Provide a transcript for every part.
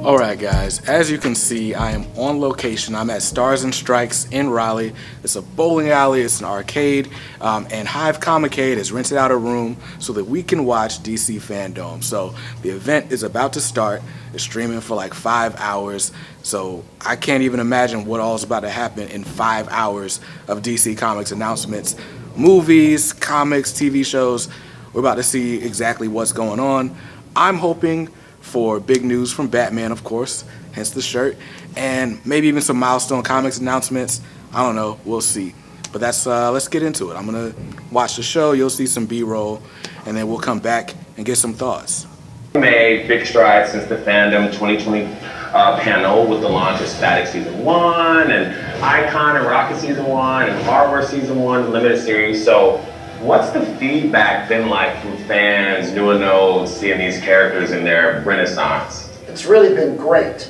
Alright guys, as you can see, I am on location. I'm at Stars and Strikes in Raleigh. It's a bowling alley, it's an arcade, and HIVE COMICADE has rented out a room so that we can watch DC Fandome. So the event is about to start. It's streaming for like 5 hours, so I can't even imagine what all is about to happen in 5 hours of DC Comics announcements. Movies, comics, TV shows. We're about to see exactly what's going on. I'm hoping for big news from Batman, of course, hence the shirt, and maybe even some Milestone Comics announcements. I don't know, we'll see. But that's let's get into it. I'm gonna watch the show, you'll see some B-roll, and then we'll come back and get some thoughts. We made big strides since the Fandom 2020 panel with the launch of Static Season 1, and Icon and Rocket Season 1, and Hardware Season 1, Limited Series. So what's the feedback been like from fans, new and old, seeing these characters in their renaissance? It's really been great.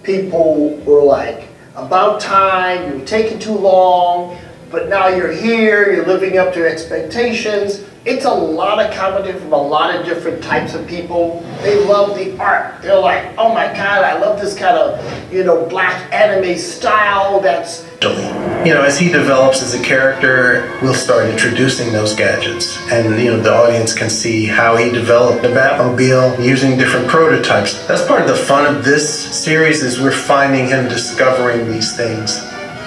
People were like, about time, you're taking too long, but now you're here, you're living up to expectations. It's a lot of commenting from a lot of different types of people. They love the art. They're like, oh my God, I love this kind of, black anime style that's... As he develops as a character, we'll start introducing those gadgets. And, the audience can see how he developed the Batmobile using different prototypes. That's part of the fun of this series, is we're finding him discovering these things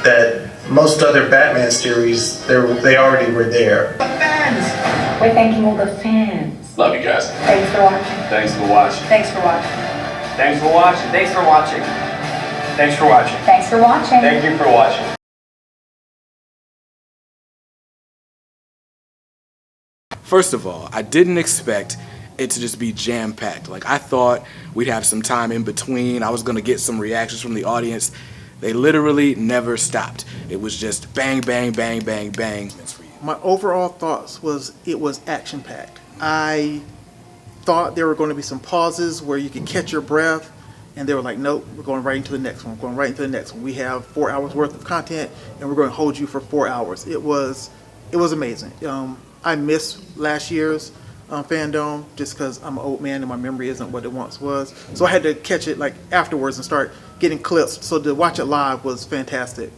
that most other Batman series, they already were there. The fans! We're thanking all the fans. Love you guys. Thanks for watching. Thanks for watching. Thanks for watching. Thanks for watching. Thanks for watching. Thanks for watching. Thanks for watching. Thank you for watching. First of all, I didn't expect it to just be jam-packed. Like, I thought we'd have some time in between. I was gonna get some reactions from the audience. They literally never stopped. It was just bang, bang, bang, bang, bang. My overall thoughts was it was action-packed. I thought there were going to be some pauses where you could catch your breath, and they were like, nope, we're going right into the next one. We're going right into the next one. We have 4 hours worth of content, and we're going to hold you for 4 hours. It was amazing. I missed last year's Fandome just because I'm an old man and my memory isn't what it once was. So I had to catch it like afterwards and start getting clips. So to watch it live was fantastic.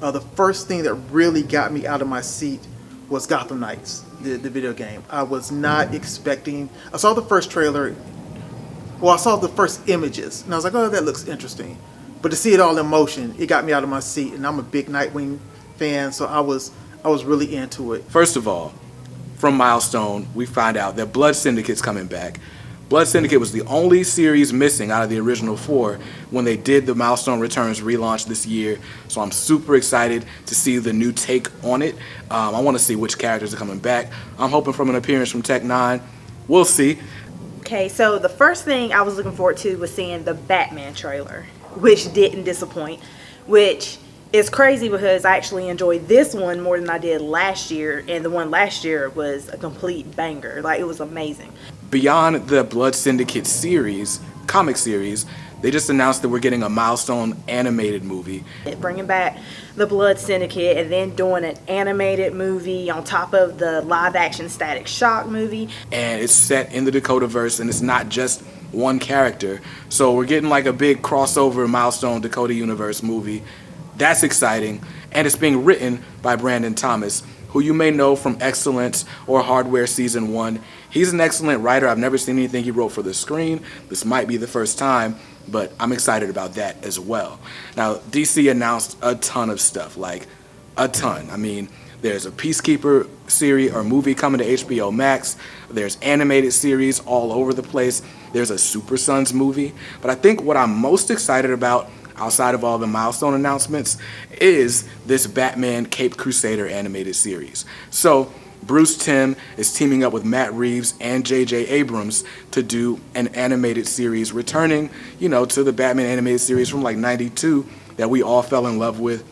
The first thing that really got me out of my seat was Gotham Knights, the video game. I was not expecting, I saw the first trailer, I saw the first images, and I was like, oh, that looks interesting. But to see it all in motion, it got me out of my seat, and I'm a big Nightwing fan, so I was really into it. First of all, from Milestone, we find out that Blood Syndicate's coming back. Blood Syndicate was the only series missing out of the original 4 when they did the Milestone Returns relaunch this year. So I'm super excited to see the new take on it. I want to see which characters are coming back. I'm hoping from an appearance from Tech 9. We'll see. Okay, so the first thing I was looking forward to was seeing the Batman trailer, which didn't disappoint, which is crazy because I actually enjoyed this one more than I did last year, and the one last year was a complete banger. Like, it was amazing. Beyond the Blood Syndicate series, comic series, they just announced that we're getting a Milestone animated movie. Bringing back the Blood Syndicate and then doing an animated movie on top of the live-action Static Shock movie. And it's set in the Dakotaverse, and it's not just one character. So we're getting like a big crossover Milestone Dakota Universe movie. That's exciting, and it's being written by Brandon Thomas, who you may know from Excellence or Hardware Season 1. He's an excellent writer. I've never seen anything he wrote for the screen. This might be the first time, but I'm excited about that as well. Now, DC announced a ton of stuff, like a ton. I mean, there's a Peacekeeper series or movie coming to HBO Max. There's animated series all over the place. There's a Super Sons movie. But I think what I'm most excited about, outside of all the Milestone announcements, is this Batman Caped Crusader animated series. So Bruce Timm is teaming up with Matt Reeves and J.J. Abrams to do an animated series, returning, to the Batman animated series from like '92 that we all fell in love with.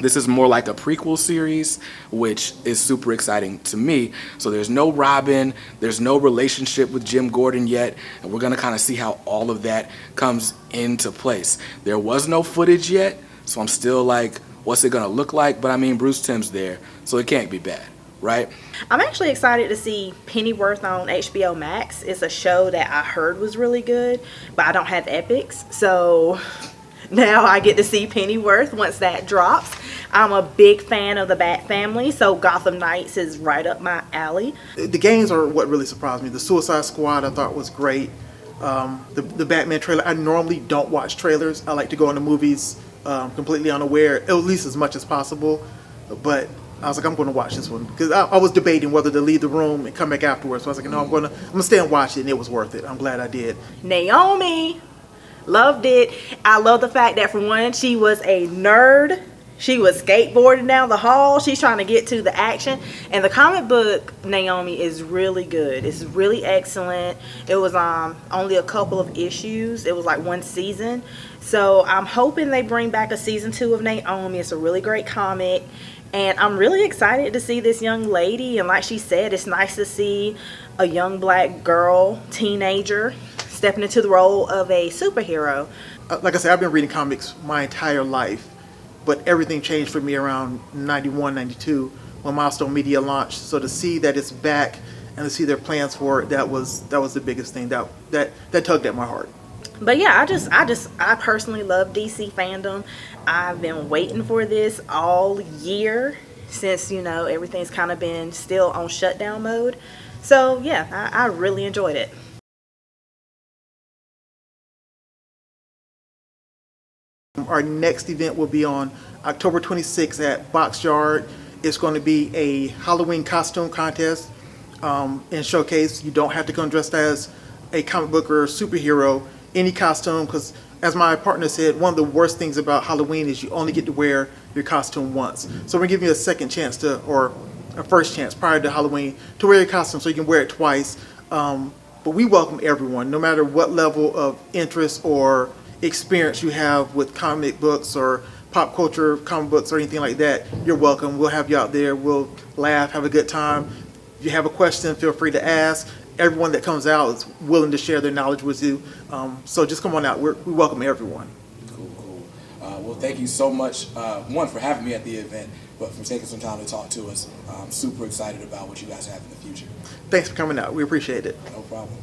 This is more like a prequel series, which is super exciting to me. So there's no Robin, there's no relationship with Jim Gordon yet, and we're gonna kind of see how all of that comes into place. There was no footage yet, so I'm still like, what's it gonna look like? But I mean, Bruce Timm's there, so it can't be bad. right? I'm actually excited to see Pennyworth on HBO Max. It's a show that I heard was really good, but I don't have Epics, so now I get to see Pennyworth once that drops. I'm a big fan of the Bat Family, so Gotham Knights is right up my alley. The games are what really surprised me. The Suicide Squad I thought was great. The Batman trailer, I normally don't watch trailers. I like to go into movies completely unaware, at least as much as possible. But I was like, I'm going to watch this one. Because I was debating whether to leave the room and come back afterwards. So I was like, no, I'm going to stay and watch it, and it was worth it. I'm glad I did. Naomi, loved it. I love the fact that, for one, she was a nerd. She was skateboarding down the hall. She's trying to get to the action. And the comic book, Naomi, is really good. It's really excellent. It was only a couple of issues. It was like one season. So I'm hoping they bring back a season 2 of Naomi. It's a really great comic. And I'm really excited to see this young lady. And like she said, it's nice to see a young black girl, teenager, stepping into the role of a superhero. Like I said, I've been reading comics my entire life. But everything changed for me around 91, 92 when Milestone Media launched. So to see that it's back and to see their plans for it, that was the biggest thing. That tugged at my heart. But yeah, I personally love DC Fandome. I've been waiting for this all year since, everything's kind of been still on shutdown mode. So yeah, I really enjoyed it. Our next event will be on October 26th at Box Yard. It's going to be a Halloween costume contest and showcase. You don't have to come dressed as a comic book or a superhero, any costume, because as my partner said, one of the worst things about Halloween is you only get to wear your costume once. So we're giving you a second chance or a first chance prior to Halloween to wear your costume so you can wear it twice. But we welcome everyone, no matter what level of interest or experience you have with comic books or pop culture comic books or anything like that. You're welcome. We'll have you out there. We'll laugh, have a good time. If you have a question, feel free to ask. Everyone that comes out is willing to share their knowledge with you. So just come on out. We welcome everyone. Cool. Well, thank you so much, one, for having me at the event, but for taking some time to talk to us. I'm super excited about what you guys have in the future. Thanks for coming out. We appreciate it. No problem.